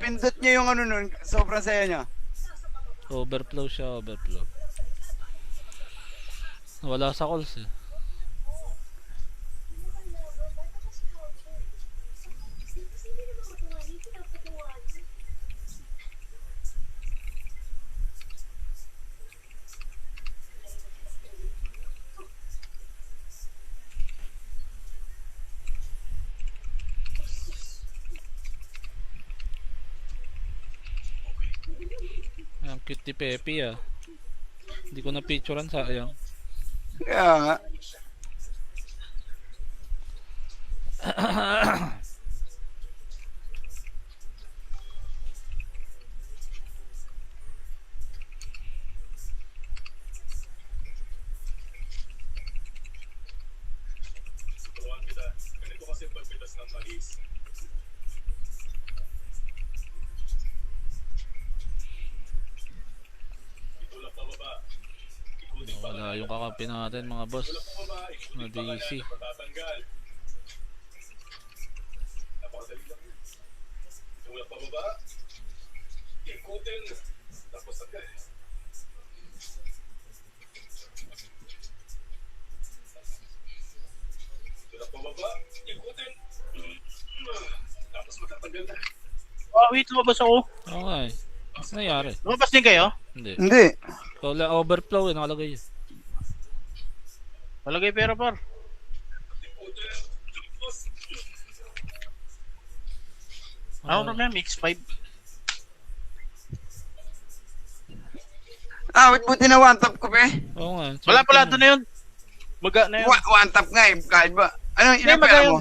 Pinindot niya yung ano nun, sobrang saya niya. Overflow siya, overflow. Wala sa calls eh. Ang cute ni Pepe ah. Hindi ko na picturean, sayang. Kaya nga. Turuan kita. Ganito kasi pagpitas ng mais. Itulak pababa. Ikutin pa Wala yung kakampi natin mga boss. pababa. Na Ikutin pa DC. matatanggal. Napakadali lang yun. Itulak pababa. Ikutin. Tapos tanggal. Itulak pababa. Ikutin. Tapos matatanggal na. Oh, wait, lumabas ako. Oo nga eh. Ano nangyari? Lumabas din kayo? Hindi. Hindi. Wala, overflow eh, nakalagay eh. Malagay pera par. Ano naman, mix 5. Ah, wait, buti na one tap ko pa eh. Oo nga. Wala pala, doon na yun. Maga na yun. One tap nga eh, kahit ba. Ano, ilang Hindi, pera magayon. mo?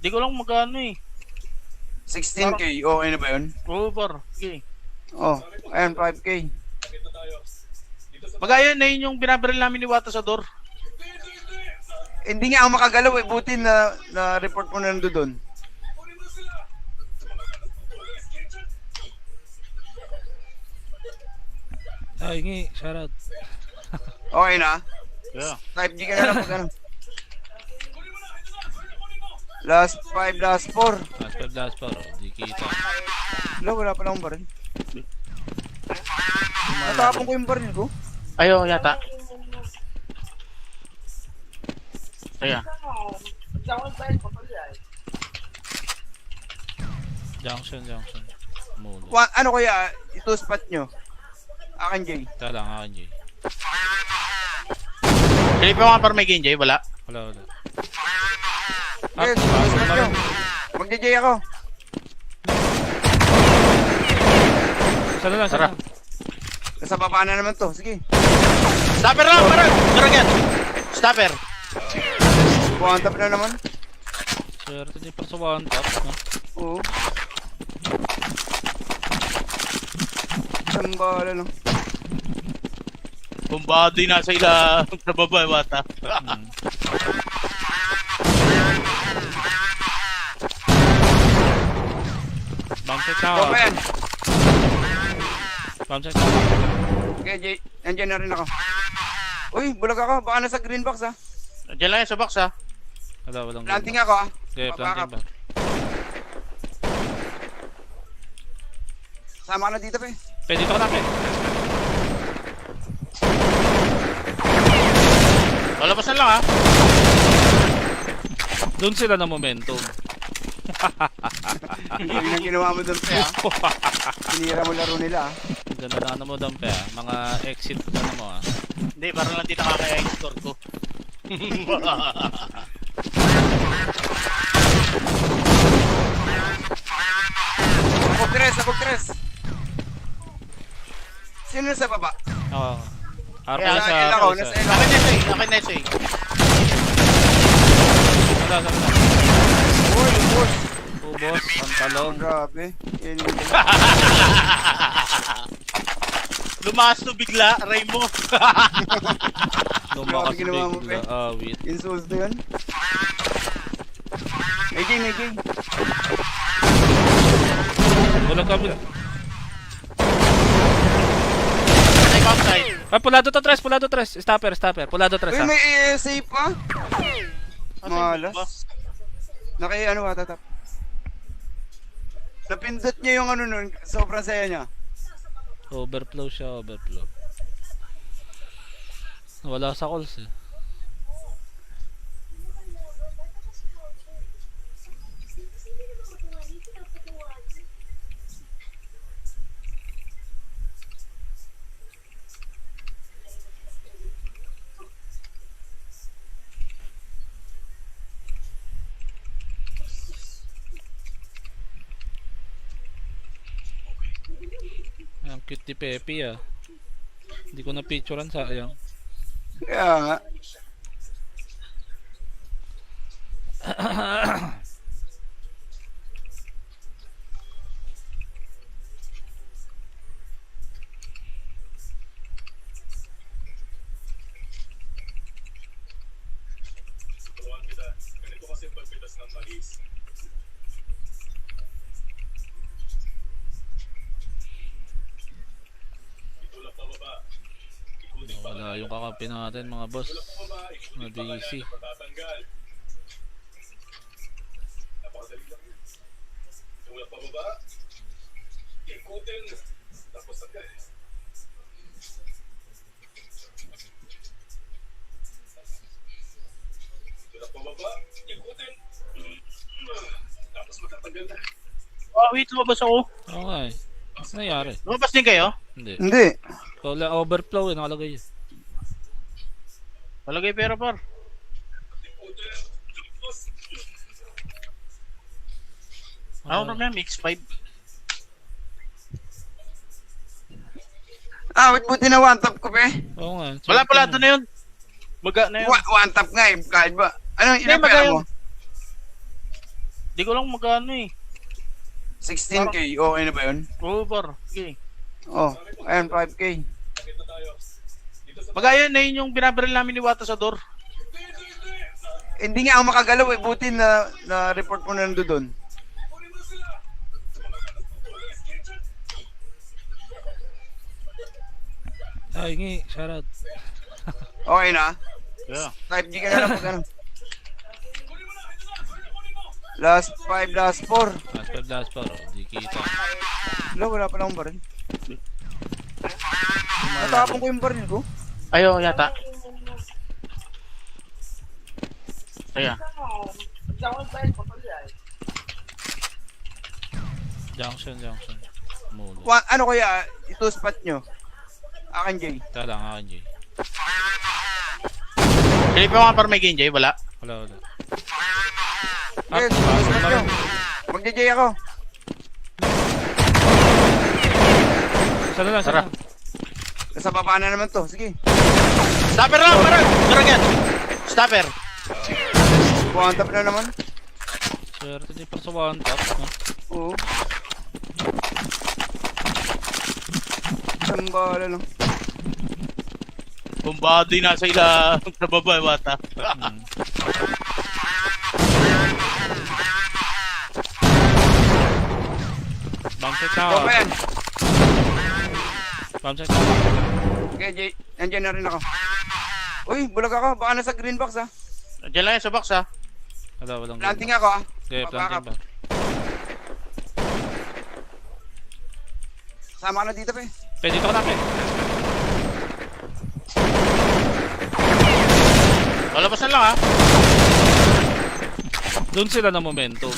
Di ko lang magano eh. 16k, okay na ba yun? Oo par. Okay. Oh, ayun, 5k. Magayon na yun yung binabaril namin ni Wata sa door. Hindi nga ako makagalaw eh, buti na report mo na doon. Ay, ngi, shoutout. Okay na? Yeah. 5G ka na lang pag ano. Last 5, last 4. Last 5 last par, oh. Di kita. Wala pala akong baril. Natapon ko yung baril ko. Ayaw yata. Kaya. Junction. Mulo. Ano kaya, ito spot nyo? Akin, Jay. Ito lang, akin Jay. Hindi pa mga par may game, Jay? Wala. Wala. Yes, ito spot nyo. Mag-Jay ako. Isa na lang. Tara. Nasa baba na naman to, sige. Stopper lang, parang. Dragon. Stopper. One tap na naman. Swerte di pa sa one tap, no? Oo. Isang bala lang. Bumbado yung nasa ila sa baba, Wata. Hmm. Bounce na Ito ako. ba yan? Bounce na ako. Okay, Jay. Nandiyan na rin ako. Uy, bulag ako. Baka nasa green box ha. Diyan lang yan sa box, ha? Walang Planting ako ha. Okay, planting ba? Sama ka na dito pa eh. Pwede dito ka na, Pwede. Lalabas na lang, ha? Doon sila na momentum. Yung ang ginawa mo doon pa ha. Sinira mo laro nila ha. Ganda na ano mo doon, Pe. Mga exit na mo, ah. Hindi, parang lang di nakaka-export ko. Sabog tres. Sino sa baba? Oo. Arpa Kaya, sa... Nasa ako, nasa L ako. Akin na ito, eh. Akin na ito, eh. Wala. Uy, boss. Ubos, pantalong. Grabe. Yan yung... Lumakas to bigla, Rainbow. Lumakas Grabe ginawa mo, bigla. Pe. Wait. Insult na yun. May game. Wala kami. Time outside. Ay, pulado to tres. Stopper. Pulado tres, Uy, ha. may ASA pa. Asan ba? Malas. Naki ano tatap. Napindot niya yung ano nun, sobrang saya niya. Overflow siya, overflow. Wala sa calls eh. Ang cute ni Pepe ah. Hindi ko na picturean, sayang. Kaya nga. Turuan kita. Ganito kasi pagpitas ng mais. Itulak pababa. Ikutin pa. Wala yung kakampi natin mga boss. Itulak pababa. Ikutin pa Na busy. kaya matatanggal. Napakadali lang yun. Itulak pababa. Ikutin. Tapos agad. Itulak pababa. Ikutin. Tapos matatanggal na. Oh, wait, lumabas ako. Oo nga eh. Ano nangyari? Lumabas din kayo? Hindi. Hindi. Wala, overflow eh, nakalagay eh. Malagay pera par. Ako na mix 5. Ah, wait, buti na one tap ko, pe. Oo nga. Wala pala, doon na yun. Maga na yun. One tap nga eh, kahit ba. Ano, ilang Hindi, pera magayon. mo? Di ko lang magkano eh. 16k, okay na ba yun? Oo par. Okay. Oh, ayun, 5k. Magayon na yun yung binabaril namin ni Wata sa door. Hindi nga ako makagalaw eh, buti na report mo na doon. Ay, ngi, shoutout. Okay na? Yeah. 5G ka na lang pag ano. Last 5, last 4. Last 4, oh, di kita. Wala pala akong baril. Natapon ko yung baril ko. Ayaw yata. Kaya. Junction. Mulo. Ano kaya, ito spot nyo? Akin, Jay. Tala lang akin, Jay. Hindi pa mga par may game, Jay? Wala. Wala. Yes, spot nyo. Magja-Jay ako. Sana lang, sana. Nasa baba na naman to, sige. Stopper lang, parang! Karagat! Stopper! One tap na naman. Swerte di pa sa one tap. No? Oo. Isang bala lang. Bumbado yung nasa ila sa baba, Wata. Hmm. Bounce check na ako. Go pa yan. Bounce check na ako. Okay, Jay. Nandiyan na rin ako. Uy, bulag ako. Baka nasa green box ha. Diyan lang yan sa box, ha? Walang Planting ako ha. Okay, planting ba? Sama ka na dito, pe. Pwede dito ka na, pe. Palabasan lang, ha? Doon sila na momentum.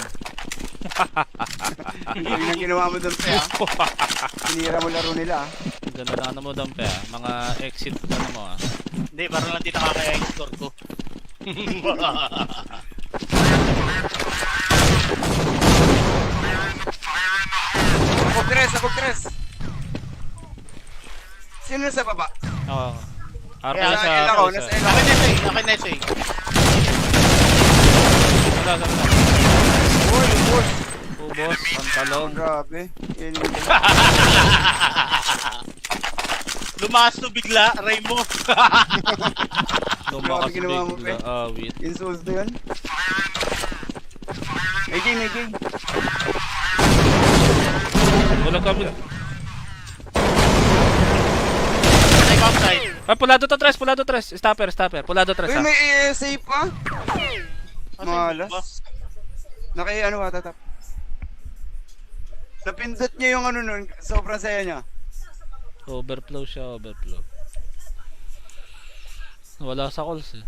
Yung nang ginawa mo doon, pe ha. Sinira mo laro nila ha. Ganda na ano mo doon, pe. Mga exit na mo, ah. Hindi, parang lang di nakakaya yung score ko. Ako tres. Sino nasa baba? Oo. RP Kaya, sa Nasa L ako, nasa L ako. Akin na ito, eh. Akin na ito, eh. Sana. Uy, boss. Ubos, pantalong. Grabe. Yun. Lumakas to bigla, Raymo. Lumakas Grabe ginawa mo, bigla. Awit. Insult na yun. May game. Walang kabila. Time outside. Ay, pulado to tres. Stopper. Pulado tres, Uy, ha. may safe pa. Ano ba? Malas. Naki ano ba, tatap. Napindot niya yung ano nun, sobrang saya niya. Overflow siya, overflow. Wala sa calls eh.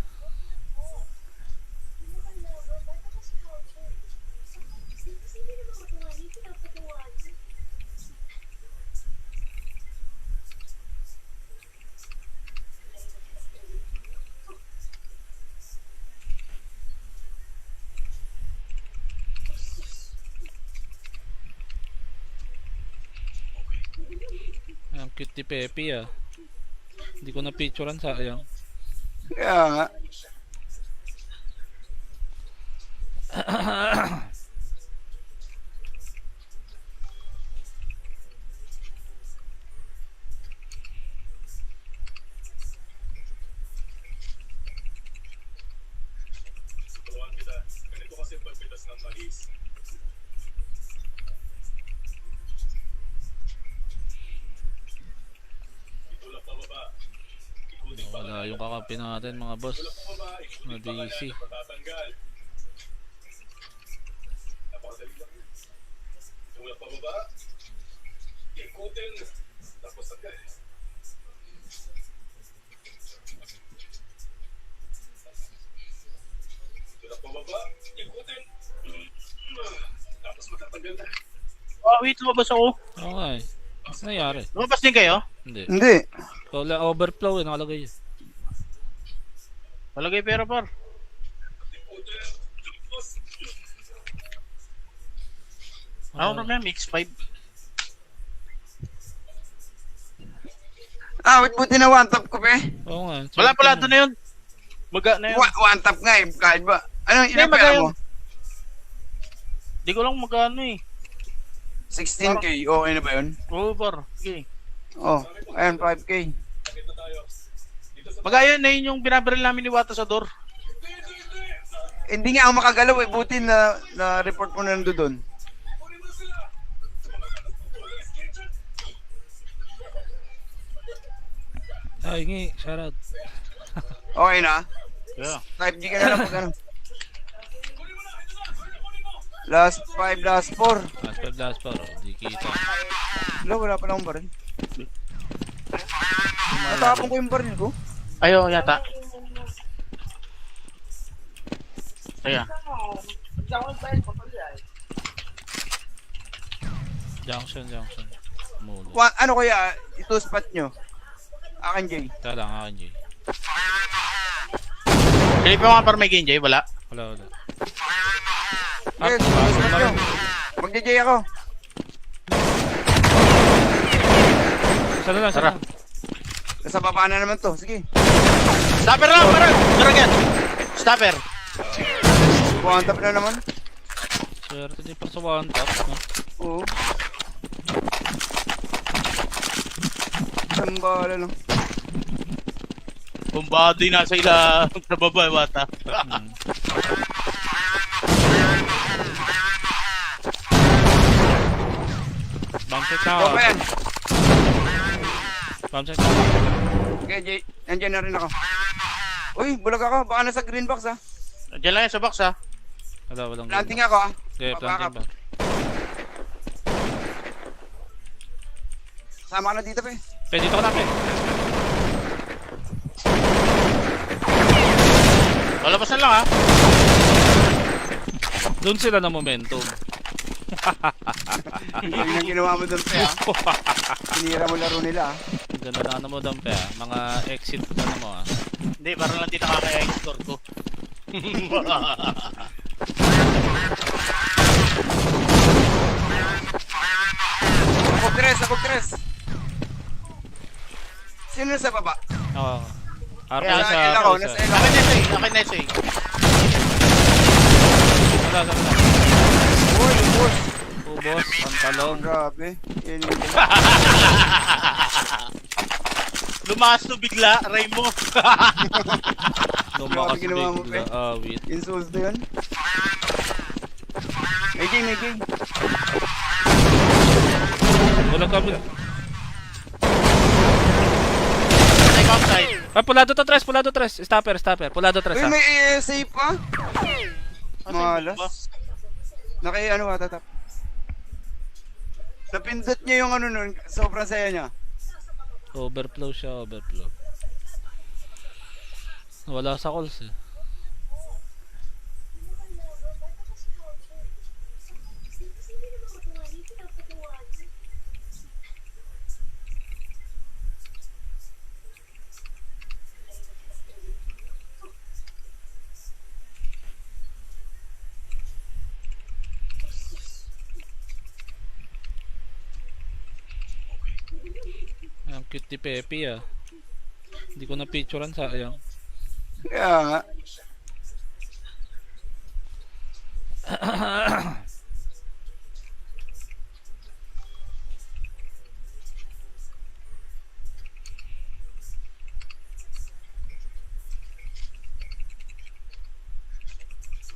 Ang cute ni Pepe ah. Hindi ko na picturean, sayang. Kaya nga. Turuan kita. Ganito kasi pagpitas ng mais. Itulak pababa. Ikutin pa Wala yung kakampi natin mga boss. pababa. Ikutin pa Mabisi. patatanggal. Napakadali lang yun. Itulak pababa. Ikutin. Tapos tanggal. Itulak pababa. Ikutin. Tapos matatanggal na. Oh, wait, lumabas ako. Oo nga eh. Ano nangyari? Lumabas din kayo? Hindi. Hindi. Wala, overflow eh, nakalagay eh. Palagay pera par. Ikutin. Tapos. Ano naman, mix 5. Ah, wait, buti na one tap ko, pe. Oo nga. Wala pala, doon na yun. Maga na yun. One tap nga eh, kahit ba. Ano, ilang Hindi, pera magayon. mo? Di ko lang magano eh. 16k, okay na ba yun? Oo par. Sige. Oh, ayan, 5k. Nakita tayo. Dito sa Magayon na yun yung binabaril namin ni Wata sa door. Hindi nga ako makagalaw eh, buti na report mo na nando doon. Ay, ngi, shoutout. Okay na? Yeah. 5G ka na lang pag ano. Last 5, last 4. Last pa, oh. Di kita. Wala pa lang akong baril. Natapon ko yung baril ko. Ayo, yata. Kaya. Junction. Mulo. Ano kaya, ito spot nyo? Akin, Jay. Kaya lang, akin Jay. Philip yung mga par may game, Jay? Wala. Wala. Okay, ito spot nyo. Mag-Jay ako. Sana lang. Nasa baba na naman to, sige. Stopper lang, parang. Karagat. Stopper. One tap na naman. Swerte di pa sa one tap. No? Oo. Isang bala lang. Bumbado yung nasa ila sa baba, Wata. Bounce na Ito ako. pa yan. Bounce na ako. Okay, Jay. Nandiyan na rin ako. Uy, bulag ako. Baka nasa green box ha. Diyan lang yan sa box, ha? Walang Planting ako ha. Okay, planting ba? Sama ka na dito, pe. Pwede dito ka na, pe. Lalabasan lang, ha? Doon sila na momentum. Yung ang ginawa mo doon, pe ha. Sinira mo laro nila ha. Ganda na ano mo doon, pe. Mga exit ano mo, ah. Hindi, parang lang di nakaka-export ko. Ako tres. Sino sa baba? Oo. Arpa Kaya, sa... Nasa ako, nasa L ako. Akin na ito, eh. Akin na ito, eh. Wala. Uy, boss. Ubos, pantalon. Grabe. Yan yun. Lumakas to bigla, Raymond. Lumakas Grabe ginawa mo, bigla. pe. Wait. Insults na yun. May game. Wala kami. Take outside. Ah, pulado to tres. Stopper. Pulado tres, Uy, ha. may ASA pa. Asan yung ba? Malas. Naki ano ka, tatap. Napindot niya yung ano nun, sobrang saya niya. Overflow siya, overflow. Wala sa calls eh. Ang cute ni Pepe ah. Hindi ko na picturean, sayang. Kaya nga.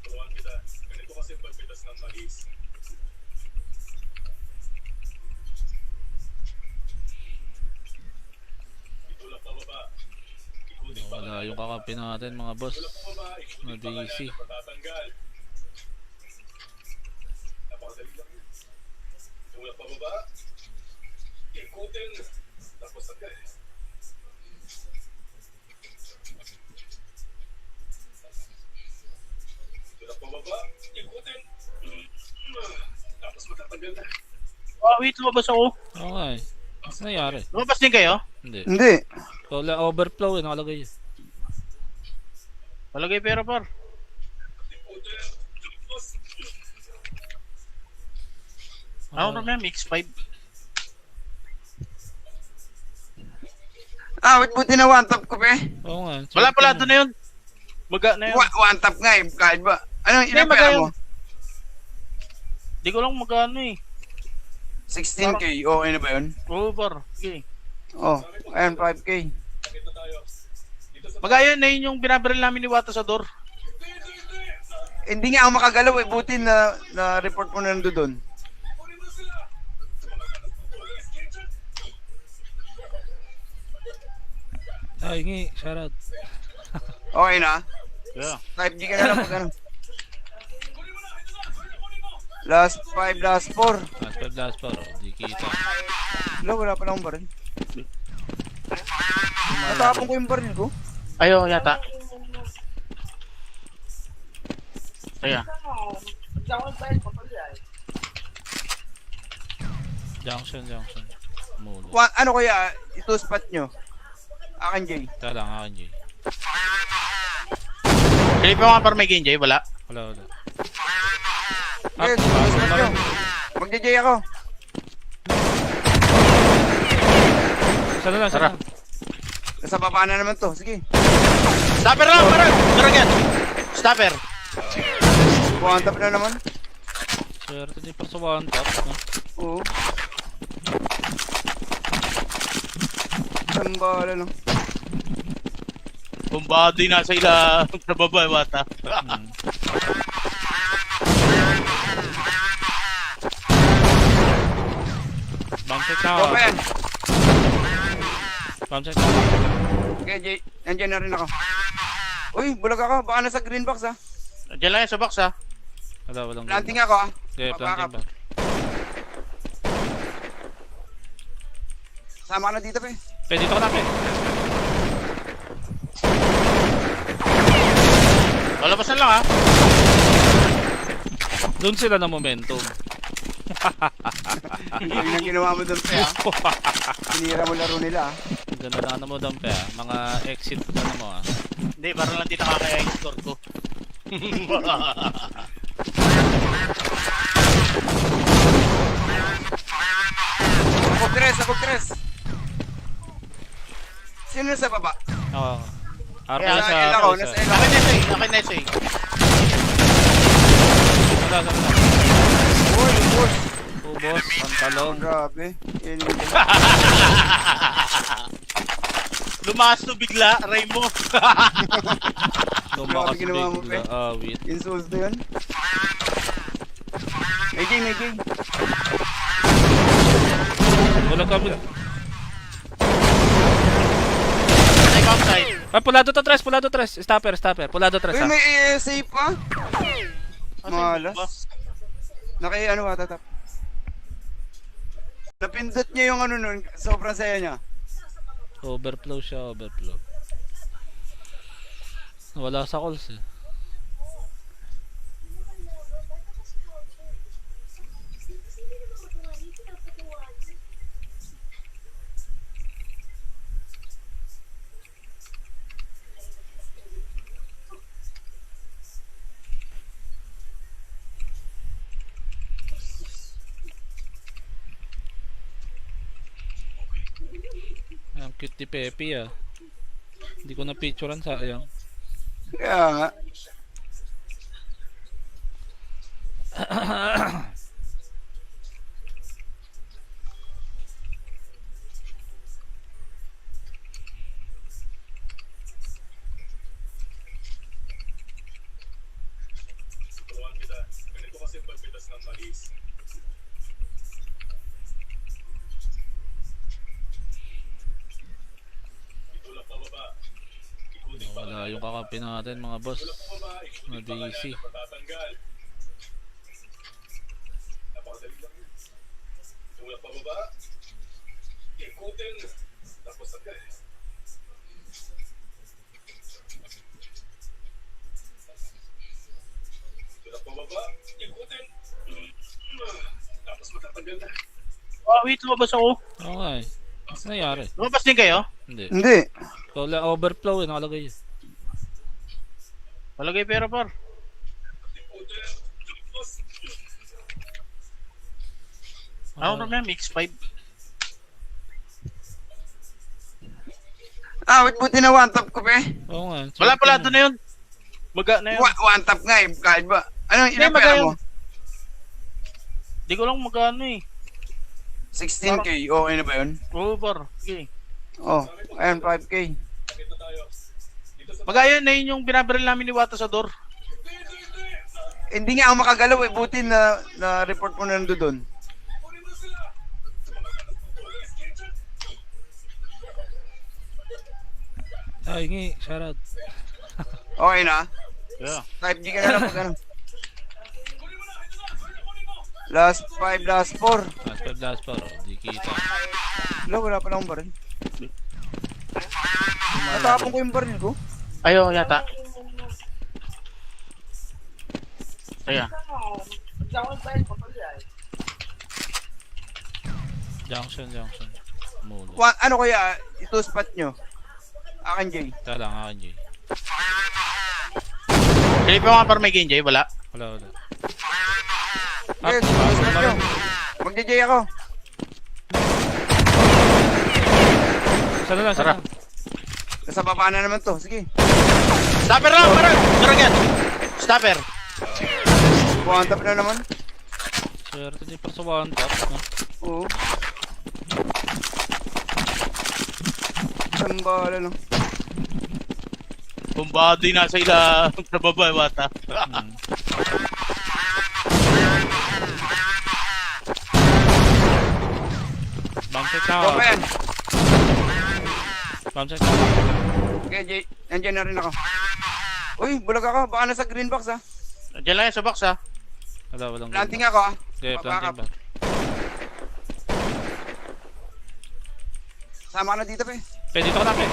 Turuan kita. Ganito kasi pagpitas ng mais. Itulak pababa. Ikutin pa. Wala yung kakampi natin mga boss. Itulak pababa. Na Ikutin pa DC. kanya. Patatanggal. Napakadali lang yun. Itulak pababa. Ikutin. Tapos tanggal. Itulak pababa. Ikutin. Tapos matatanggal na. Oh, wait, lumabas ako. Oo nga eh. Ano nangyari? Lumabas din kayo? Hindi. Hindi. Wala, overflow eh, nakalagay eh. Palagay pera par. Ako na mix 5. Ah, wait, buti na one tap ko, pe. Oo nga. Wala pala, swerte doon na yun. Maga na yun. One tap nga eh, kahit ba. Ano, ilang Hindi, pera magayon. mo? Di ko lang magano eh. 16k, okay na ba yun? Oo par. Okay. Oh, ayan, 5k. Nakita tayo. Dito sa Magayon na yun yung binabaril namin ni Wata sa door. Hindi nga ako makagalaw eh, buti na report mo na doon. Ay, ngi, shoutout. Okay na? Yeah. 5G ka na lang pag ano. Last 5, last 4. Last pa, oh. Di kita. Wala pa lang baril. Natapon ko yung baril ko. Ayo yata. Kaya. Junction. Mulo. Ano kaya, ito spot nyo? Akin, Jay. Tala nga akin, Jay. Philip mo nga par may game, Jay? Wala. Wala. Yes, spot nyo. Magja-Jay ako. Sana lang, Tara. sana. Nasa baba na naman to, sige. Stopper lang, parang. Dragon. Stopper. One tap na naman. Swerte di pa sa one tap, no? Oo. Isang bala lang. Bumbado yung nasa ila sa baba, Wata. Hmm. Bounce check na ako. Go pa yan. Bounce check na ako. Okay, Jay. Nandiyan na rin ako. Uy, bulag ako. Baka nasa green box ah. Diyan lang yan sa box, ha? Walang Planting ako ah. Okay, planting ba? Sama ka na dito, pe. Pwede dito ka na, pe. Lalabas na lang, ha? Doon sila na momentum. Yun ang ginawa mo doon, pe ah. Sinira mo laro nila ah. Ganda na ano mo doon, pe. Mga exit ano mo, ah. Hindi, parang lang di nakaka-export ko. Sabog tres. Sino nasa baba? Oo. RP Kaya, sa Nasa L ako, nasa L ako. Akin na siya, akin na siya. Sana. Uy, boss. Ubos, pantalong. Grabe. Yan yung Lumakas to bigla, Ray mo. Lumakas Grabe ginawa mo, bigla. pe. Awit. insulto yun. May game. Bulag ka, bulag. Take outside. Ay, pulado to tres. Stopper. Pulado tres, Uy, ha. may ASA pa. Outside ba? Malas. Naki ano ba, tatap. Napindot niya yung ano nun, sobrang saya niya. Overflow siya, overflow. Wala sa calls eh. Ang cute ni Pepe ah. Hindi ko na picturean, sayang. Kaya nga. Turuan kita. Ganito kasi pagpitas ng mais. Itulak pababa. Ikutin pa. Wala yung kakampi natin mga boss. Itulak pababa. Ikutin pa Mabisi. kaya matatanggal. Napakadali lang yun. Itulak pababa. Ikutin. Tapos agad. Itulak pababa. Ikutin. Tapos matatanggal na. Oh, wait, lumabas ako. Oo nga eh. Ano nangyari? Lumabas din kayo? Hindi. Hindi. Wala, overflow eh, nakalagay eh. Malagay pera par. Ikutin. Tapos. Ano naman, mix 5. Ah, wait, buti na one tap ko, pe. Oo nga. Wala pala, swerte doon na yun. Maga na yun. One tap nga eh, kahit ba. Ano, ilang Hindi, pera magayon. mo? Di ko lang magkano eh. 16k, okay na ba yun? Oo par. Okay. Oh, ayan, 5k. Nakita tayo. Dito sa Magayon na yun yung binabaril namin ni Wata sa door. Hindi nga ako makagalaw eh, buti na report mo na nando doon. Ay, ngi, shoutout. Okay na? Yeah. 5G ka na lang pag ano. Last 5, last 4. Last par, oh, di kita. Wala pa lang akong baril. Natapon ko yung baril ko. Ayo, yata. Ayan. Junction. Mulo. Ano kaya, ito spot nyo? Akin, Jay. Tala lang, akin Jay. Kaya pa mga par may game, Jay? Wala. Wala. Yes, spot nyo. Magja-Jay ako. Sana lang, sana. Nasa baba na naman to, sige. Stopper lang, parang. Karagan. Stopper. One tap na naman. Swerte di pa sa one tap. No? Oo. Isang bala lang. Bumbado yung nasa ila sa baba, Wata. Hmm. Bomb set na Go ako. pa yan. Bomb set na ako. Okay, Jay. Nandiyan na rin ako. Uy, bulag ako. Baka nasa green box ha. Diyan lang yan sa box, ha? Walang Planting ako ha. Okay, planting ba? Sama ka na dito, pe. Pwede dito ka na, pe.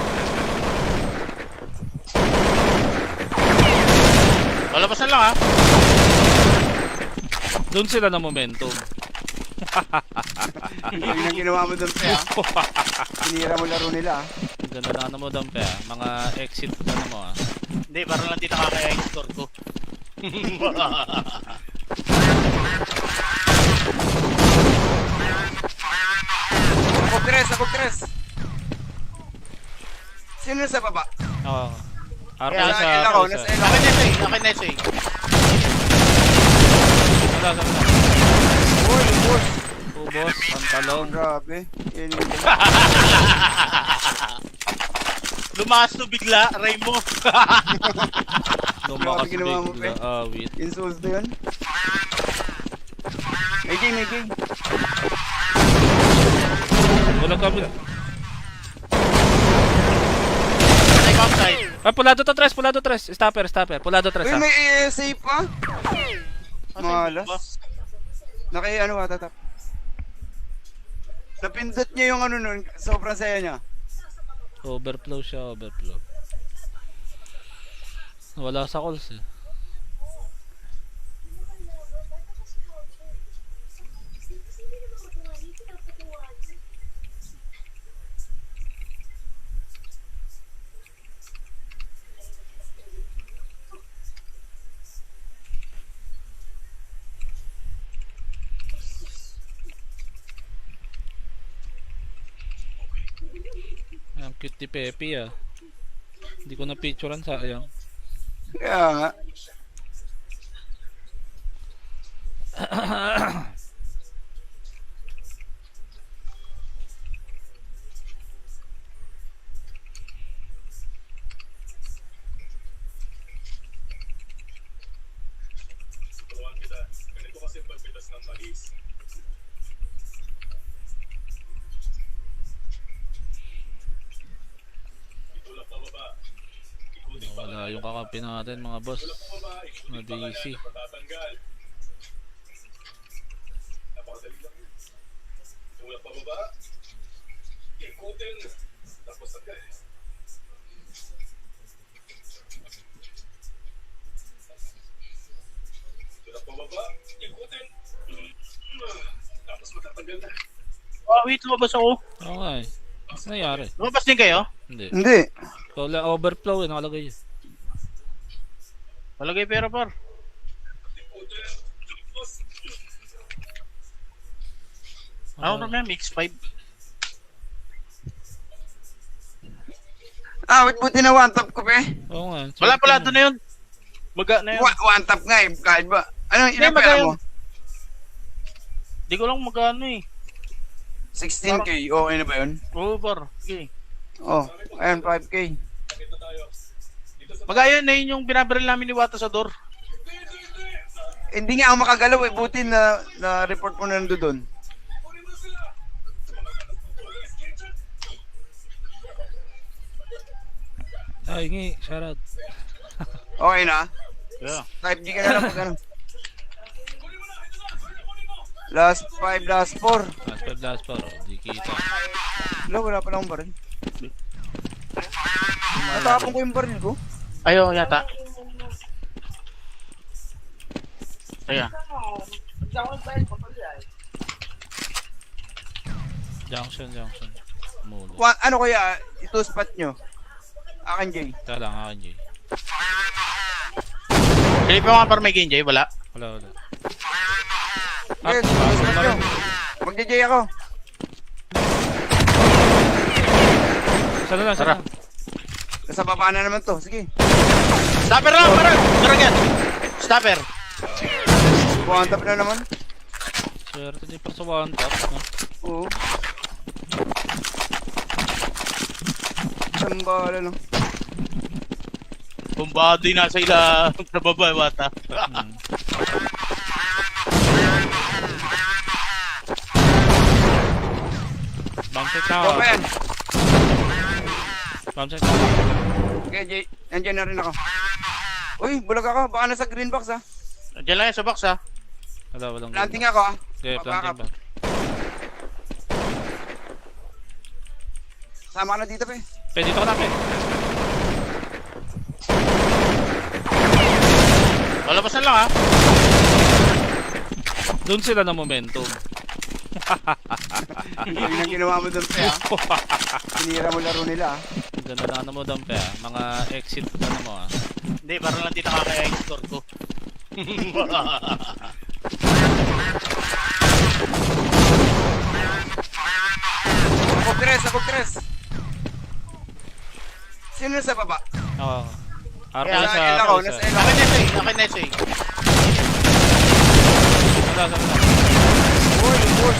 Palabasan lang, ha? Doon sila na momentum. Yung nang ginawa mo doon, pe ha. Sinira mo laro nila ha. Ganda na ano mo doon, pe. Mga exit na mo, ah. Hindi, parang lang di nakaka-export ko. Abog tres. Sino sa baba? Oo. Arco Kaya, Nasa sa... L ako, sa- nasa L ako. Akin na ito, eh. Akin na ito, eh. Wala. Uy, boss. Ubos, pantalon. Grabe. Yan yung Lumakas to bigla, Raymond. Lumakas Grabe ginawa mo, bigla. pe. Wait. insult na yun. May game. Walang kabila. Take outside. Ah, pulado to tres. Stopper. Pulado tres, Uy, ah. may ASA pa. Malas. Naki ano, tatap. Napindot niya yung ano nun, sobrang saya niya. Overflow siya, overflow. Wala sa calls eh. Ang cute ni Pepe ah. Hindi ko na picturean, sayang. Kaya nga. Turuan kita. Ganito kasi pagpitas ng mais. Itulak pababa. Ikutin pa. Wala yung kakampi natin mga boss. Itulak pababa. Ikutin Na pa nga DC. yan. Matatanggal. Napakadali lang yun. Itulak pababa. Ikutin. Tapos tanggal. Itulak pababa. Ikutin. Tapos matatanggal na. Oh, wait, lumabas ako. Oo nga eh. Ano nangyari? Lumabas din kayo? Hindi. Hindi. Wala, overflow eh, nakalagay eh. Malagay pera par. Ako na mix 5. Ah, wait, buti na one tap ko pa eh. Oo nga. Wala pala, swerte doon na yun. Maga na yun. One tap nga eh, kahit ba. Ano, Hindi, ilang pera magayon. mo? Di ko lang magano eh. 16k, okay na ba yun? Oo par. Okay. Oh, ayan, 5k. Magayon na yun yung binabaril namin ni Wata sa door. Hindi nga ako makagalaw eh, buti na report mo na doon. Ay, ngi, shoutout. Okay na? Yeah. 5G ka na lang pag ano. Last 5, last 4. Last 5 last 4. Di kita. Wala pala akong baril. Natapon ko yung baril ko. Ayo yata. Kaya. Junction. Mulo. Ano kaya, ito spot nyo? Akin, Jay. Ito lang akin, Jay. Hindi pa mga par may game, Jay. Wala. Wala. Yes, ito spot nyo. Magja-Jay ako. Sana lang. Tara. Nasa baba na naman to, sige. Stopper lang, parang. Karagat. Stopper. One tap na naman. Swerte din pa sa one tap. No? Oo. Isang bala lang. Bumbado yung nasa ila sa baba, Wata. Hmm. Bounce na Go ako. pa yan. Bounce na ako. Okay, Jay. Nandiyan na rin ako. Uy, bulag ako. Baka nasa green box ha. Diyan lang yan sa box, ha. Walang Planting ako ha. Okay, planting ba? Sama ka na dito pa eh. Pwede dito ka na, Pwede. Palabas na lang, ha. Doon sila na momentum. Yung ang ginawa mo doon pa ha. Sinira mo laro nila ha. Ganda na ano mo doon pa. Mga exit ano mo ah. Hindi, parang lang di nakaka-export ko. Sabog tres. Sino sa baba? Oo. Arpo Kaya, sa Nasa ako, isa. nasa L ako. Akin na ito, akin na ito. Wala. Uy, boss.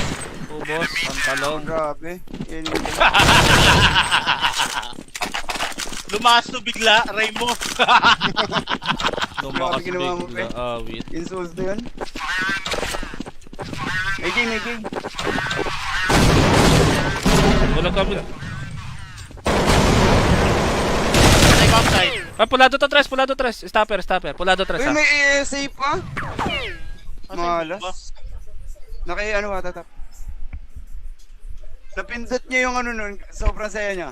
Ubos, pantalong. Grabe. Yan yung... Lumakas to bigla, Ray mo. Lumakas Grabe ginawa mo, bigla. Pe. Awit. Insulto yun. May game. Wala kami. Time outside. Ah, pulado to tres. Stopper. Pulado tres Uy, ah. may ESA pa. Malas. Naki ano ba, tatap. Napindot niya yung ano nun, sobrang saya niya.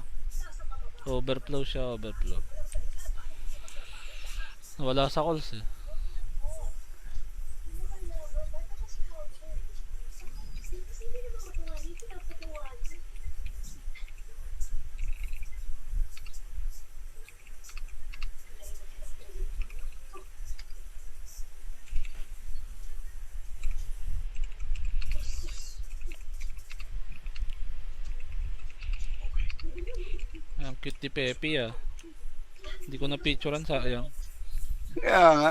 Overflow siya, overflow. Wala sa calls eh. Ang cute ni Pepe ah. Hindi ko na picturean, sayang. Kaya nga.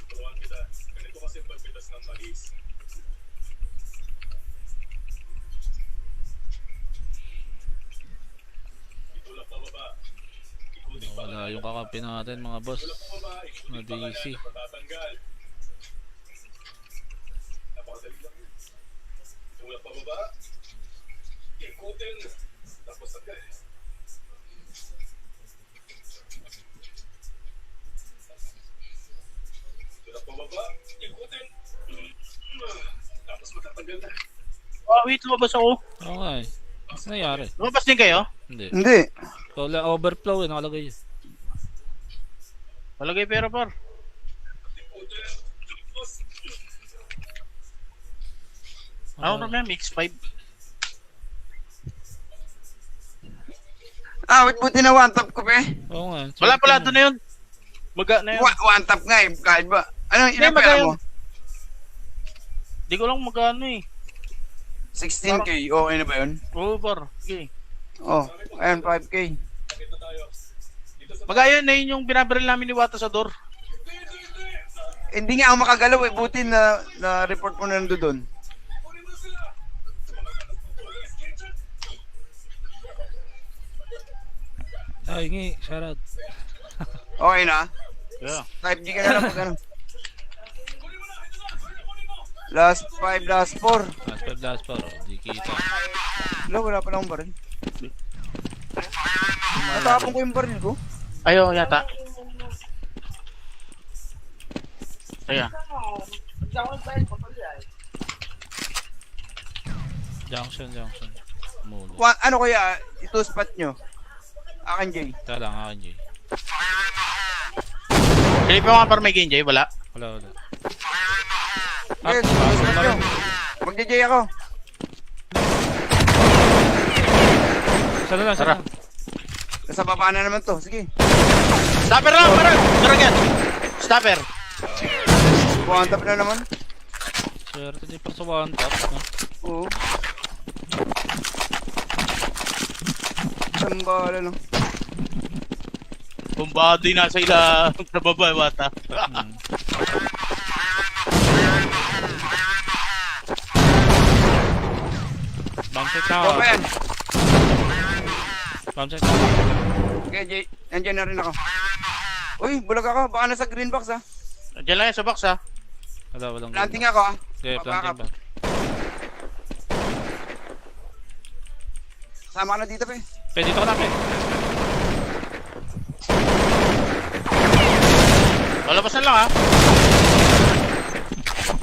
Turuan kita. Ganito kasi pagpitas ng mais. Itulak pababa. Ikutin pa. Wala yung kakampi natin mga boss. Tulak pababa. Ikutin pa Mabisi. kanan. Matatanggal. Napakadali lang yun. Itulak pababa. Ikutin. Tapos agad. Tulak pababa. Ikutin. Tapos matatanggal na. Oh, wait, lumabas ako. Oo nga eh. Ano nangyari? Lumabas din kayo? Hindi. Hindi. Wala, overflow eh, nakalagay yun. Malagay pera par. Ako naman, mix 5. Ah, wait, buti na one tap ko pe. Oo nga. Wala swerte pala, mo. doon na yun. Maga na yun. One tap nga eh, kahit ba. Ano, ilang Hindi, pera magayon. mo? Di ko lang magano eh. 16k, okay na ba yun? Oo par. Okay. Oh, ayun, 5k. Nakita tayo. Dito sa Magayon na yun yung binabaril namin ni Wata sa door. Hindi nga ako makagalaw eh, buti na report mo na doon. Ay, ngi, shoutout. Okay na? Yeah. 5G ka na lang pag ano. Last 5, last 4. Last pa, oh. Di kita. Wala pa akong baril. Natapon ko yung baril ko. Ayo, yata. Kaya. Junction. Mulo. Ano kaya, ito spot nyo? Akin, Jay. Tara lang, akin, Jay. Kaya pa mga par may game, Jay? Wala. Wala. Yes, ito spot nyo. Magja-Jay ako. Sana lang, sana. Nasa baba na naman to, sige. Stopper lang, parang. Karagat. Stopper. One tap na naman. Swerte di pa sa one tap. No? Oo. Isang bala lang. Bumbado yung nasa ila sa baba, Wata. Hmm. Bounce it na Go ako. pa yan. Bounce it na ako. Okay, Jay. Nandiyan na rin ako. Uy, bulag ako. Baka nasa green box ha. Diyan lang yan sa box, ha? Walang Planting ako ha. Okay, planting ba? Sama ka na dito, pe. Pwede ito ka namin. Lalabas na lang, ha?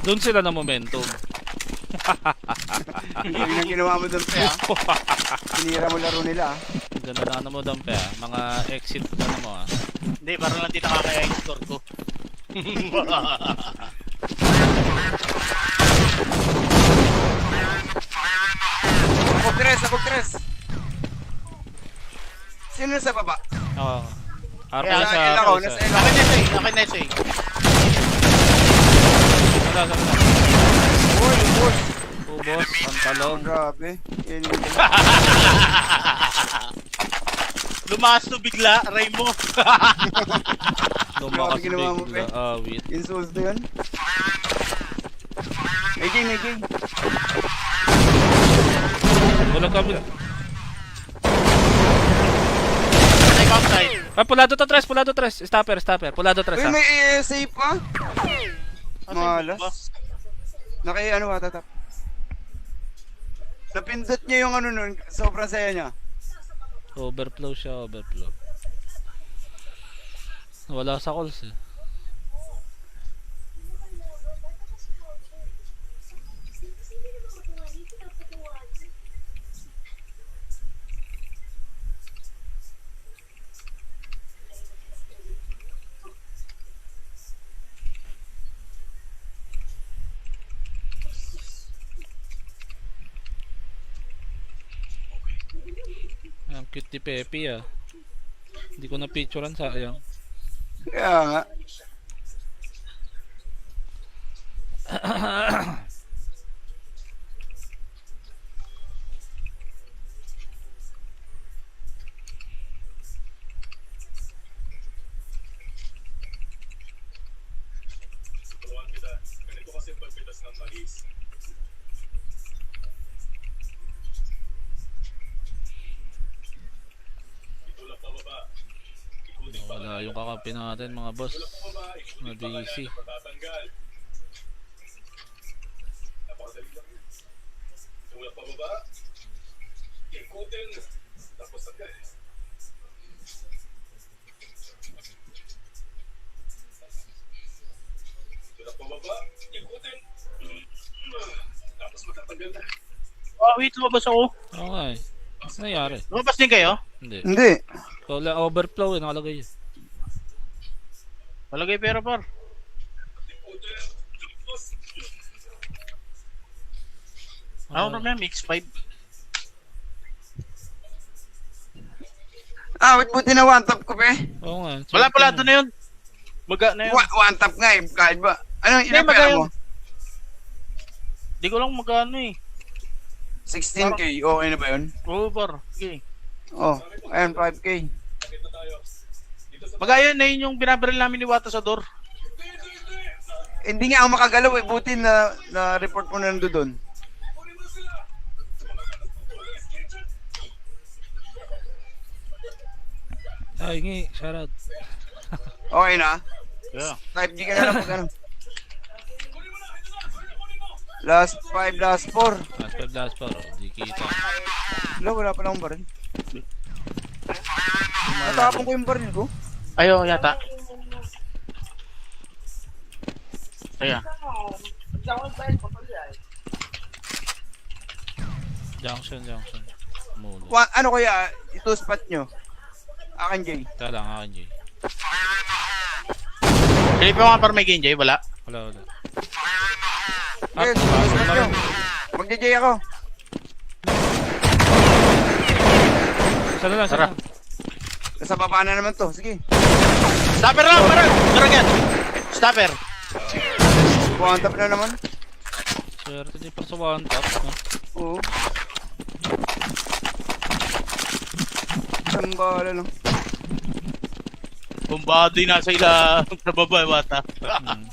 Doon sila na momentum. Yung nang ginawa mo doon, pe ha. Sinira mo laro nila ha. Ganda na ano mo doon, pe. Mga exit ano mo ah. Hindi, parang lang di nakakaya yung score ko. Ako tres. Sino sa baba? Oo. RP Kaya, sa Nasa L ako, RP nasa sa. L ako. Akin na SA, akin na SA. Sana. Uy, boss. Ubos, pantalong. Grabe. Yan yung Lumakas to bigla, aray mo. Lumakas Grabe ginawa mo, bigla. pe. Awit. insult na yun. May game. Walang kabila. Take outside. Ay, pulado to tres. Stopper. Pulado tres Uy, ah. may ASA pa. Outside ba? Malas. Naki ano ba tatap? Napindot niya yung ano nun. Sobrang saya niya. Overflow siya, overflow. Wala sa calls eh. Ang cute ni Pepe ah. Hindi ko na picturean, sayang. Kaya nga. Turuan kita. Ganito kasi pagpitas ng mais. Itulak pababa. Ikutin pa Wala yung kakampi natin mga boss. pababa. Ikutin pa Mabisi. matatanggal. Napakadali lang yun. Itulak pababa. Ikutin. Tapos tanggal. Itulak pababa. Ikutin. Tapos matatanggal na. Oh, wait, lumabas ako. Oo nga eh. Ano nangyari? Lumabas din kayo? Hindi. Hindi. Wala, overflow eh, nakalagay eh. Malagay pera par. Ano problema? X5. Ah, wait, buti na one tap ko pe. Oo nga. Wala pala, doon na yun. Maga na yun. One tap nga eh, kahit ba. Ano, ilang Hindi, pera magayon. mo? Di ko lang magano eh. 16k, okay na ba yun? Oo par. Sige. Oh, ayan, 5k. Magayon na yun yung binabaril namin ni Wata sa door. Hindi nga ako makagalaw eh, buti na report mo na nando doon. Ay, ngi, shoutout. Okay na? Yeah. 5G ka na lang pag ano. Last 5, last 4. Last 5 pa, di kita. Wala pa lang baril. Natapon ko yung baril ko. Ayo, yata. Kaya. Junction. Mulo. Ano kaya, ito spot nyo? Akin, Jay. Ito lang, akin Jay. Philip mo nga par may game, Jay? Wala. Wala. Yes, ito spot nyo. Magja-Jay ako. Sana lang, Tara. Nasa baba na naman to, sige. Stopper lang, parang. Dragon. Stopper. One tap na naman. Swerte di pa sa one tap. No? Oo. Isang bala lang. Bumbado yung nasa ila sa baba, Wata. Hmm.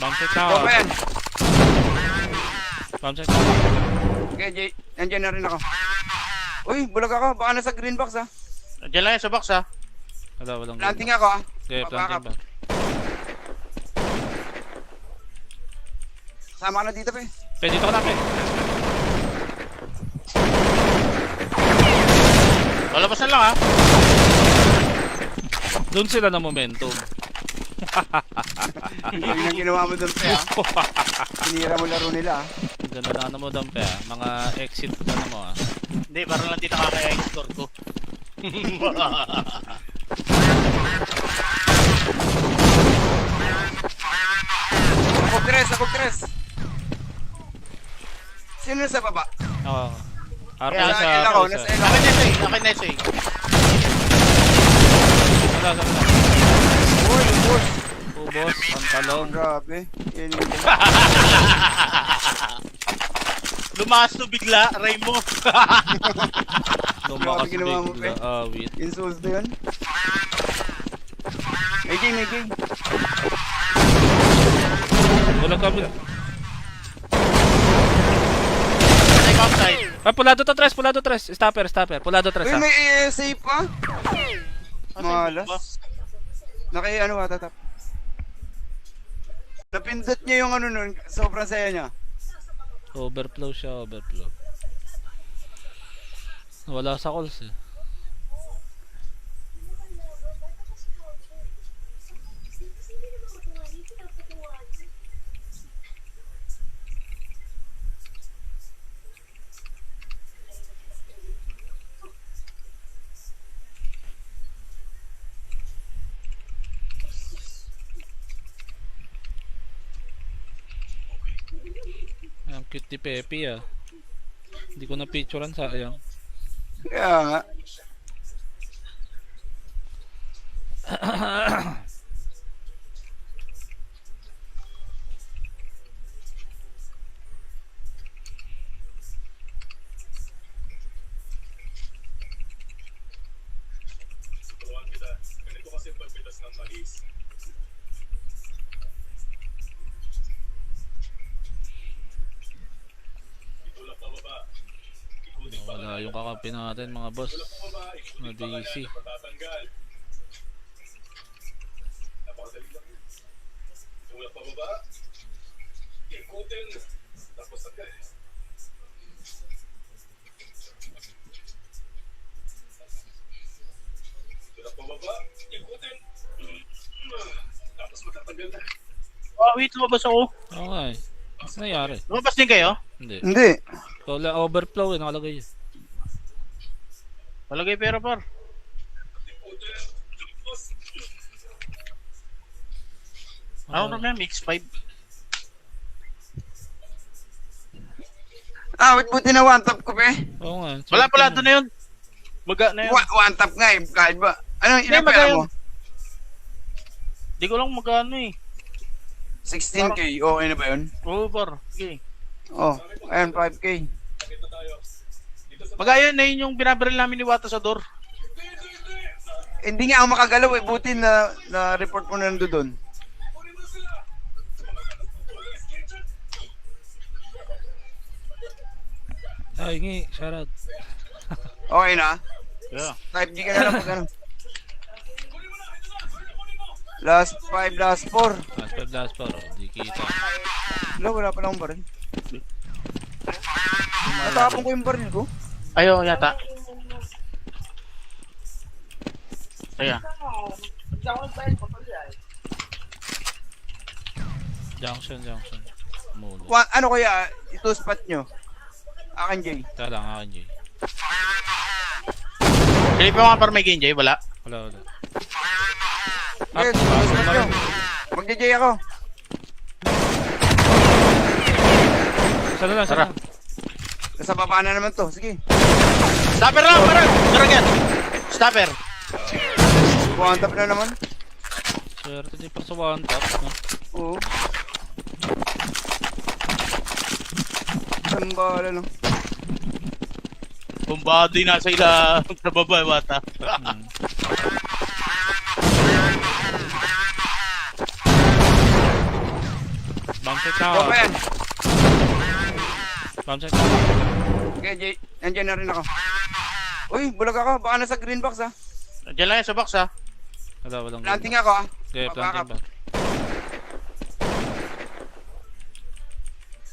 Bounce na Ito ako. pa yan. Bounce na ako. Okay, Jay. Nandiyan na rin ako. Uy, bulag ako. Baka nasa green box ha. Diyan lang yan sa box, ha? Wala, walang Planting ako ha. Okay, planting ba? Sama ka na dito, pe. Pwede dito ka na, pe. Lalabas na lang, ha? Doon sila na momentum. Yung ang ginawa mo doon, pe ha. Sinira mo laro nila ha. Ganda na ano mo doon, pe. Mga exit ano mo, ah. Hindi, parang lang di nakaka-export ko. Abog tres. Sino sa baba? Oo. Harap Kaya, sa Nasa ako, nasa L ako. Akin na ito, akin na ito, Wala. Uy, boss. Ubos, pantalon. Grabe. Yan yung... Lumakas to bigla, Rainbow. Lumakas Grabe ginawa mo, bigla. pe. Awit. Insult na yun. May game. Wala kami. Take outside. Ah, pulado to tres. Stopper. Pulado tres, Uy, ha. may ASA pa. Asan yung ba? Malas. Naki ano ata tap. Napindot niya yung ano nun. Sobrang saya niya. Overflow siya, overflow. Wala sa calls eh. Ang cute ni Pepe ah. Hindi ko na picturean, sayang. Kaya nga. Turuan kita. Ganito kasi pagpitas ng mais. Itulak pababa. Ikutin pa Wala yung kakampi natin mga boss. pababa. Ikutin Na pa DC. patatanggal. Napakadali lang yun. Itulak pababa. Ikutin. Tapos tanggal. Itulak pababa. Ikutin. Tapos matatanggal na. Oh, wait, lumabas ako. Oo nga eh. Ano nangyari? Lumabas din kayo? Hindi. Hindi. Wala, overflow eh, nakalagay eh. Palagay pera par. Ano na mix 5? Ah, wait, buti na one tap ko pa eh. Oo nga. Wala pala, swerte doon na yun. Maga na yun. One tap nga eh, kahit ba. Ano, ilang maga pera yun. mo? Di ko lang magkano eh. 16k, okay na ba yun? Oo par. Okay. Oh, ayun, 5k. Magayon na yun yung binabaril namin ni Wata sa door. Hindi nga ako makagalaw eh, buti na report mo na doon. Ay, ngi, shoutout. Okay na? Yeah. 5G ka na lang pag ano. Last 5, last 4. Last 4, oh, di kita. Wala pa lang baril. Natapon ko yung baril ko. Ayo yata. Kaya. Junction. Muna. Ano kaya, ito spot nyo? Akin, Jay. Tara lang, akin Jay. Pili pa mga par may game, Jay? Wala. Wala. Yes, ito spot nyo. Mag-Jay ako. Sana lang, Tara. sana. Nasa baba na naman to, sige. Stopper lang, parang. Dragon. Stopper. One tap na naman. Swerte di pa sa one tap, no? Oo. Isang bala lang. Bumbado yung nasa ila sa baba, Wata. Hmm. Bounce na Go ako. pa yan. Bounce na ako. Okay, Jay. Nandiyan na rin ako. Uy, bulag ako. Baka nasa green box ah. Diyan lang yan sa box, ha? Walang Planting ako ah. Okay, planting ba?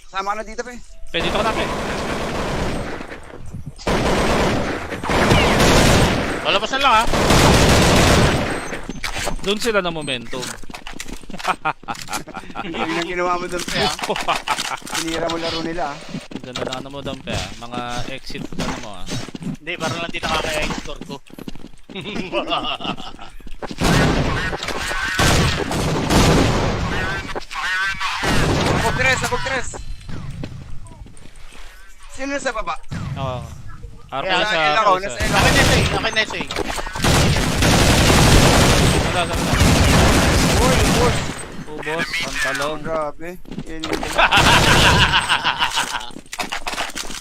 Sama ka na dito pa eh. Pwede dito ka na, pe. Lalabasan lang, ha? Doon sila na momentum. Yung nang ginawa mo doon pa ah. Sinira mo laro nila ah. Ganda na ano mo doon, pe. Mga exit ano mo, ah. Hindi, parang lang di nakakaya yung score ko. Ako tres. Sino sa baba? Oo. RP Kaya, sa Nasa L ako, RP nasa sa... L Akin ako. na ito, eh. Akin na ito, eh. Sana. Uy, boss. Ubos, pantalong. Grabe. Yan yung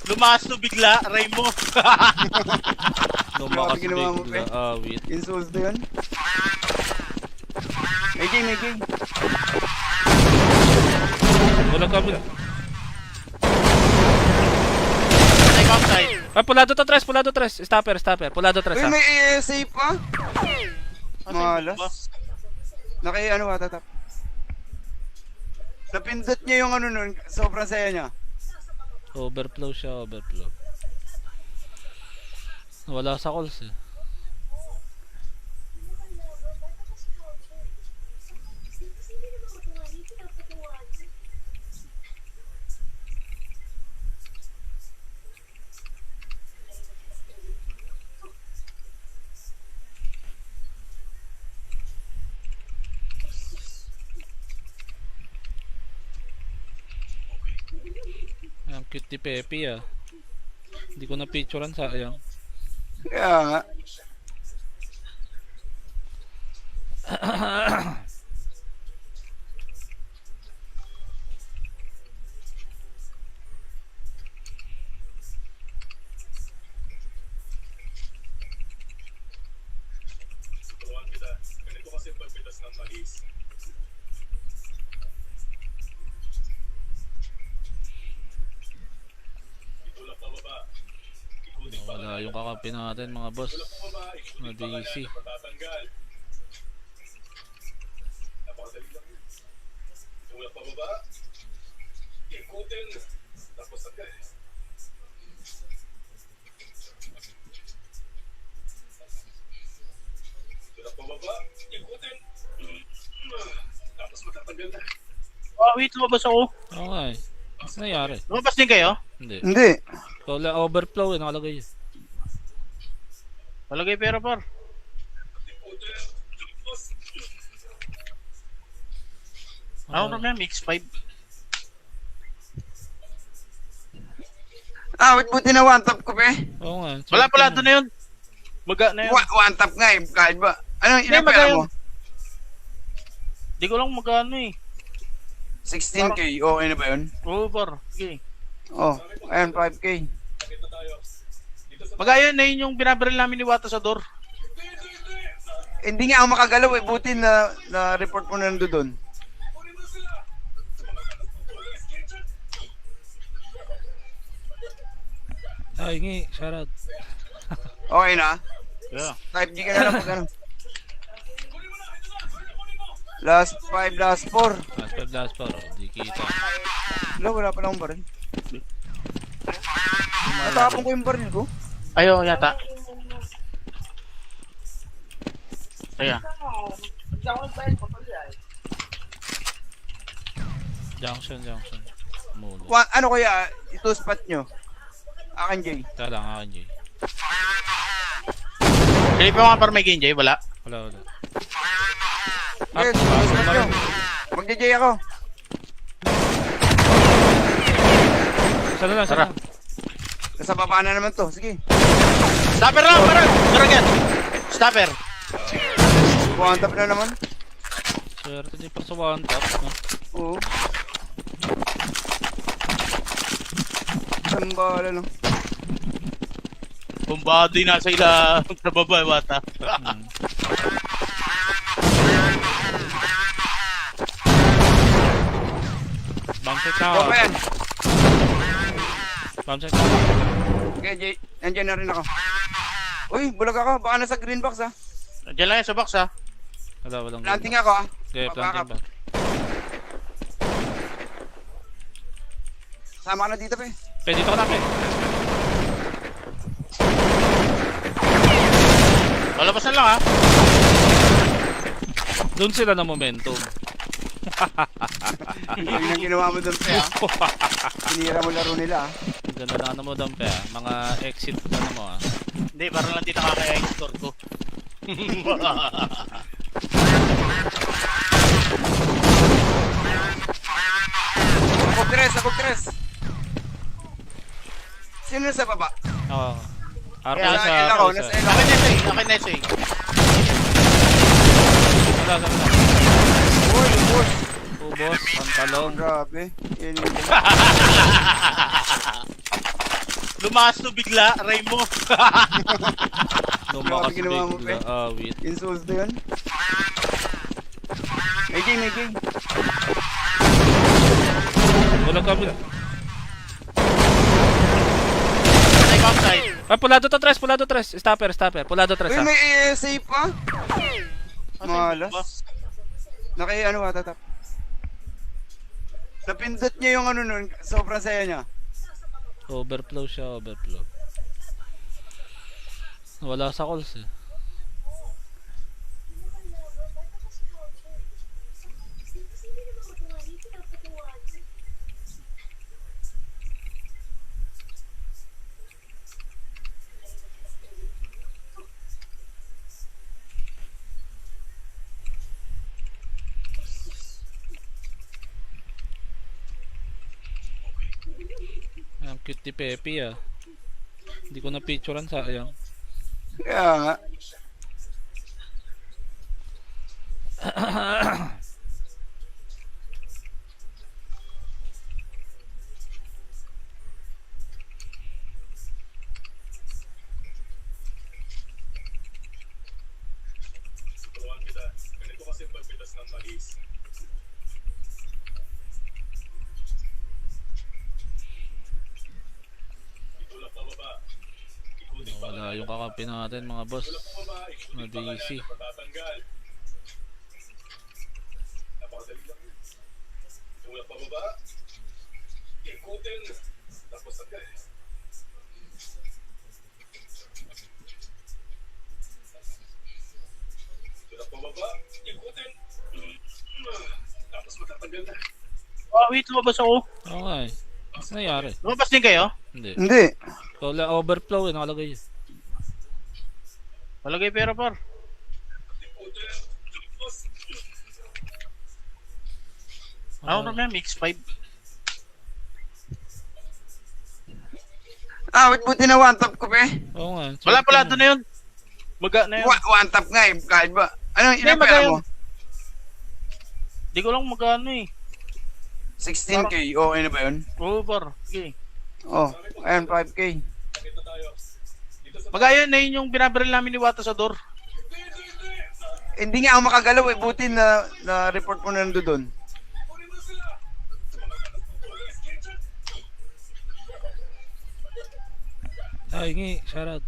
Lumakas to bigla, Raymo. Lumakas Grabe ginawa mo, bigla. Awit. insult na yun. May game. Walang kabila. Take outside. Ay, pulado tres. Stopper. Pulado tres, Uy, ha. may ASA pa. Outside ba? Malas. Naki ano tatap. Napindot niya yung ano nun, sobrang saya niya. Overflow siya, overflow. Wala sa calls eh. Ang cute ni Pepe ah. Hindi ko na picturean, sayang. Kaya nga. Turuan kita. Ganito kasi pagpitas ng mais. Itulak pababa. Ikutin pa. Wala yung kakampi natin mga boss. Itulak pababa. Ikutin pa Busy. kaya matatanggal. Napakadali lang yun. Itulak pababa. Ikutin. Tapos agad. Itulak pababa. Ikutin. Tapos matatanggal na. Oh, wait, lumabas ako. Oo nga eh. Ano nangyari? Lumabas din kayo? Hindi. Hindi. Wala, overflow eh, nakalagay eh. Palagay pera par. Ikutin. Tapos. Ano na mix 5. Ah, wait, buti na one tap ko, pe. Oo nga. Wala pala, doon na yun. Maga na yun. One tap nga eh, kahit ba. Ano, Hindi, ilang pera magayon. mo? Di ko lang magano eh. 16k, okay na ba yun? Oo par. Sige. Oh, ayan, 5k. Nakita tayo. Dito sa Magayon na yun yung binabaril namin ni Wata sa door. Hindi nga ako makagalaw eh, buti na report mo na nando doon. Ay, ngi, shoutout. Okay na? Yeah. 5G ka na lang pag ano. Last 5, last 4. Last pa, oh. Di kita. Wala pa lang akong baril. Natapon ko yung baril ko. Ayaw yata. Kaya. Junction. Muna. Ano kaya, ito spot nyo? Akin, Jay. Kaya lang akin, Jay. Kaya pa mga par may game, Jay? Wala. Wala. Yes, ito spot nyo. Magja-Jay ako. Sana lang. Tara. Nasa baba na naman to, sige. Stopper lang, parang. Garagan. Stopper. One tap na naman. Swerte di pa sa one tap. No? Oo. Isang bala lang. Bumbado yung nasa ila sa baba, Wata. Bounce na Go ako. pa yan. Bounce na ako. Okay, Jay. Nandiyan na rin ako. Uy, bulag ako. Baka nasa green box ha. Diyan lang yan sa box, ha? Walang Planting ako ha. Okay, planting ba? Sama ka na dito, pe. Pwede dito ka na, pe. Lalabas na lang, ha? Doon sila na momentum. Yung nang ginawa mo doon, pe ha. Sinira mo laro nila ha. Ganda na ano mo doon, pe. Mga exit ano mo, ah. Hindi, parang lang di nakaka-export ko. Abog tres. Sino sa baba? Oo. Arco Kaya, Nasa sa... L ako, sa- nasa L ako. Akin na ito, eh. Akin na ito, eh. Wala. Uy, boss. Ubos, pantalon. Grabe. Yan yung... Lumakas to bigla, aray mo. Lumakas Grabe ginawa mo, bigla. pe. Wait. Insult na yun. May game. Wala kabila. Ay, backside. Ah, pulado to tres. Stopper. Pulado tres, Uy, ha. may ASA pa. Asan ba? Malas. Naki ano, tatap. Napindot niya yung ano nun, sobrang saya niya. Overflow siya, overflow. Wala sa calls eh. Ang cute ni Pepe ah. Hindi ko na picturean, sayang. Kaya nga. Turuan kita. Ganito kasi pagpitas ng mais. Itulak pababa. Ikutin pa. Wala yung kakampi natin mga boss. Itulak pababa. Na Ikutin pa DC. kanya. Patatanggal. Napakadali lang yun. Itulak pababa. Ikutin. Tapos tanggal. Itulak pababa. Ikutin. Tapos matatanggal na. Oh, wait, lumabas ako. Oo nga eh. Ano nangyari? Lumabas din kayo? Hindi. Hindi. Wala, overflow eh, nakalagay yun. Malagay pera par. Ano na mix 5. Ah, wait, buti na one tap ko pa eh. Oo nga. Wala pala, swerte doon na yun. Maga na yun. One tap nga eh, kahit ba. Ano, Hindi, ilang pera magkano? mo? Di ko lang magkano eh. 16k, okay na ba yun? Oo par. Sige. Oh, ayan, 5k. Maga yun na yun yung binabaril namin ni Wata sa door. Hindi nga ako makagalaw eh, buti na report mo na doon. Ay, ngi, shoutout.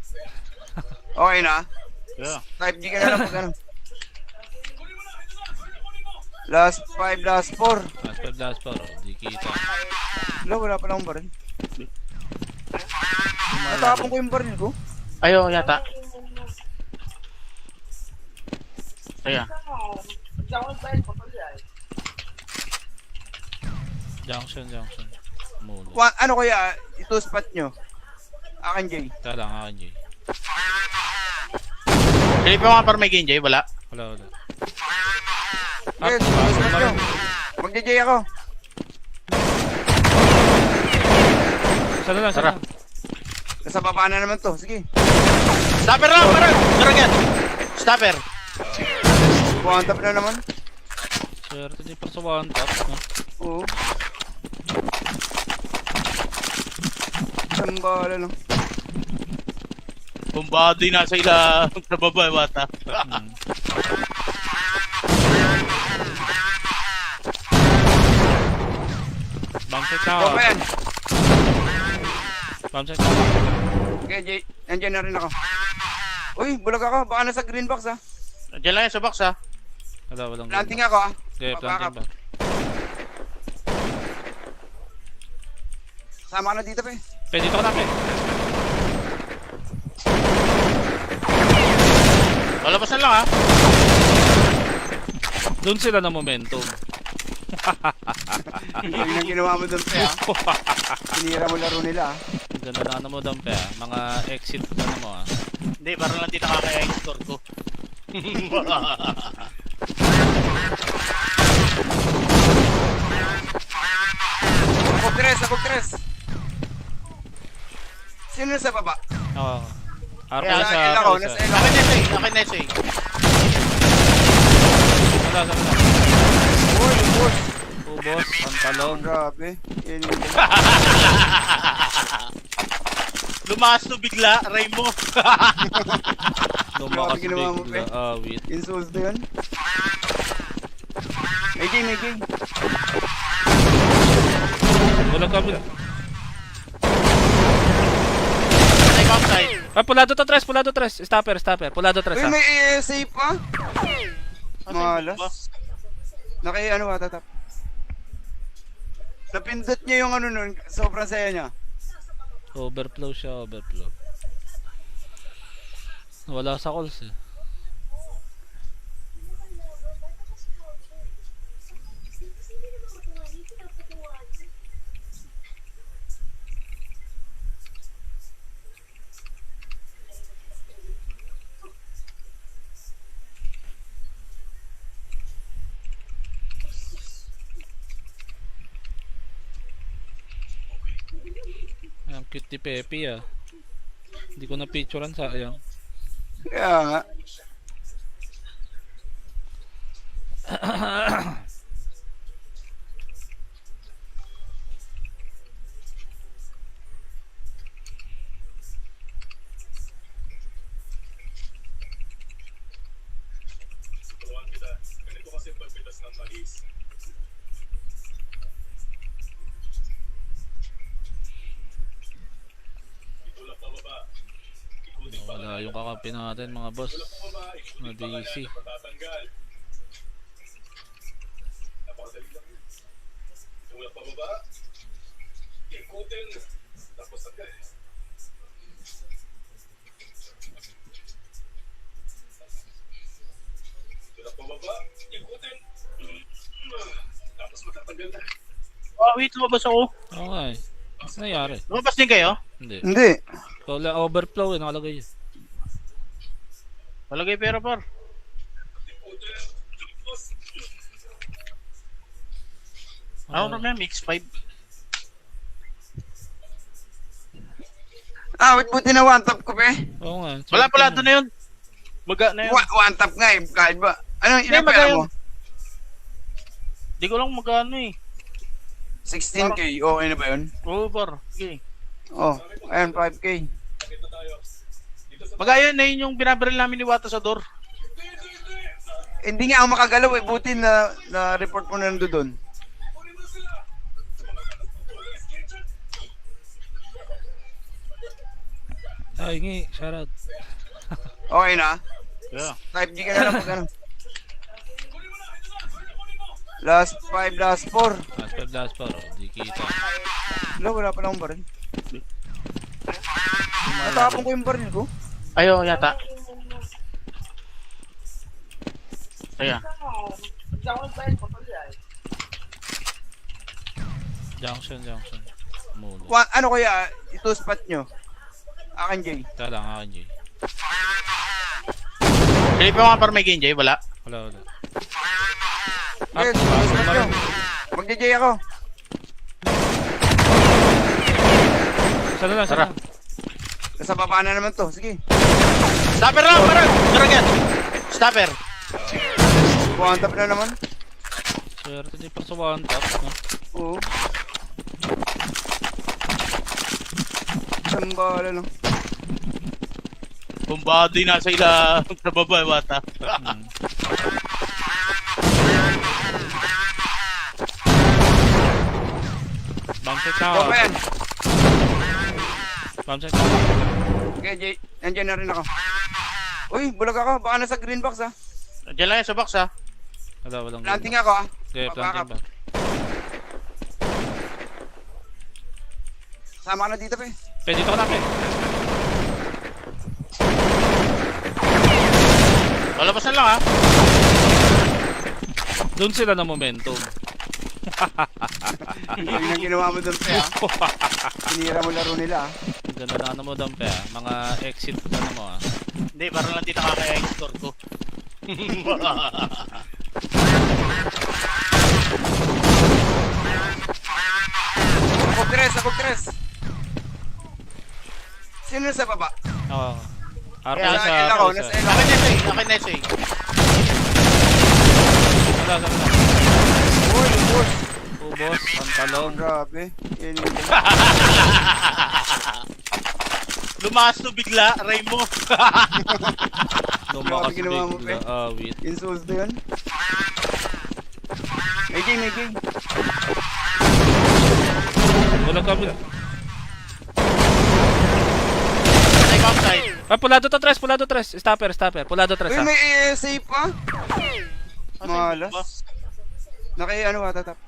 Okay na? Yeah. 5G ka na lang pag ano. Last 5, last 4. Last pa, di kita. Wala pa lang baril. Natapon ko yung baril ko. Ayo yata. Ayan. Junction. Mulo. Ano kaya, ito spot nyo? Akin, Jay. Tala nga akin, Jay. Hindi pa mga par may game, Jay? Wala. Wala. Yes, ito spot nyo. Magja-Jay ako. Sana lang, Tara. sana. Nasa baba na naman to, sige. Stopper lang, par! Dragon! Stopper! One tap na naman. Swerte di pa sa one tap. No? Oo. Isang bala lang. Bumbado yung nasa ila sa baba, Wata. Hmm. Bounce na Go ako. pa yan. Bounce na ako. Okay, Jay. Nandiyan na rin ako. Uy, bulag ako. Baka nasa green box ah. Diyan lang yan sa box, ha? Walang Planting ako ah. Okay, planting ba? Sama ka na dito pa eh. Pwede dito ka na, Pe. Lalabas na lang, ha? Doon sila na momentum. Yung nang ginawa mo doon pa ah. Sinira mo laro nila ah. Ganda na ano mo doon, Pe. Mga exit na mo, ah. Hindi, parang lang di nakaka-export ko. Sabog tres. Sino sa baba? Oo. Arco Kaya, sa Nasa ako, Arco nasa sa... L ako. Akin na ito, akin na ito. Wala. Uy, boss. Ubos, pantalong. Grabe. Yan yung Lumakas to bigla, Ray mo. Lumakas Grabe ginawa mo, bigla. Pe. Awit. insulto yun. May game. Wala kami. Time outside. Ay, pulado to tres. Stopper. Pulado tres, Uy, ha. may ASA pa. Asan ba? Malas. Naki ano ba, tatap. Napindot niya yung ano nun, sobrang saya niya. Overflow siya, overflow. Wala sa calls eh. Ang cute ni Pepe ah. Hindi ko na picturean, sayang. Kaya nga. Turuan kita. Ganito kasi pagpitas ng mais. Itulak pababa. Ikutin pa. Wala yung kakampi natin mga boss. Tulak pababa. Ikutin pa Mabisi. kaya matatanggal. Napakadali lang yun. Itulak pababa. Ikutin. Tapos agad. Tulak pababa. Ikutin. Tapos matatanggal na. Oh, wait, lumabas ako. Oo nga eh. Ano nangyari? Lumabas din kayo? Hindi. Hindi. Wala, overflow eh, nakalagay yun. Malagay pera par. Ikutin. Tapos. Ako na mix 5. Ah, wait, buti na one tap ko pe. Oo nga. Wala swerte pala, mo. doon na yun. Maga na yun. One tap nga eh, kahit ba. Anong Hindi, ilang pera magayon. mo? Di ko lang magano eh. 16k, okay na ba yun? Oo par. Sige. Oh, ayan, 5k. Nakita tayo. Dito sa Magayon na yun yung binabaril namin ni Wata sa door. Hindi nga ako makagalaw eh, buti na report mo na doon. Ay, ngi, shoutout. Okay na? Yeah. 5G ka na lang pag ano. Last 5, last 4. Last par, oh, di kita. Wala pa akong baril. Natapon ko yung baril ko. Ayo, yata. Ayan. Junction. Mulo. Ano kaya, ito spot nyo? Akin, Jay. Ito lang, akin Jay. Hindi pa mga par may game, Jay. Wala. Wala. Yes, spot nyo. Magja-Jay ako. Sana lang, Tara. sana. Nasa baba na naman to, sige. Stopper lang, parang. Karagat. Stopper. One tap na naman. Swerte di pa sa one tap. No? Oo. Isang bala lang. Bumbado yung nasa ila sa baba, Wata. Hmm. Bomb set na Go ako. pa yan. Bomb set na ako. Okay, Jay. Nandiyan na rin ako. Uy, bulag ako. Baka nasa green box ha. Diyan lang yan sa box, ha. Walang Planting ako ha. Okay, planting ba? Sama ka na dito, pe. Pwede dito ka namin. Lalabasan lang, ha. Doon sila na momentum. Yung ang ginawa mo doon, pe ha. Sinira mo laro nila ha. Ganda na ano mo dampe ah. Mga exit ano mo ah. Hindi, parang lang di nakaka-export ko. Ako tres. Sino sa baba? Oo. Arco Kaya, na Nasa sa L ako, Arco nasa sa. L ako. Akin na SA, akin na SA. Sana. Uy, boss. Ubos, pantalong. Grabe. Yan yung Lumakas to bigla, Ray mo. Lumakas Grabe ginawa mo, bigla. pe. Awit. insult na yun. May game. Walang kabila. Ay, backside. Ah, pulado tres. Stopper. Pulado tres Uy, ah. may ASA pa. Asan ba? Malas. Naki ano, watatap.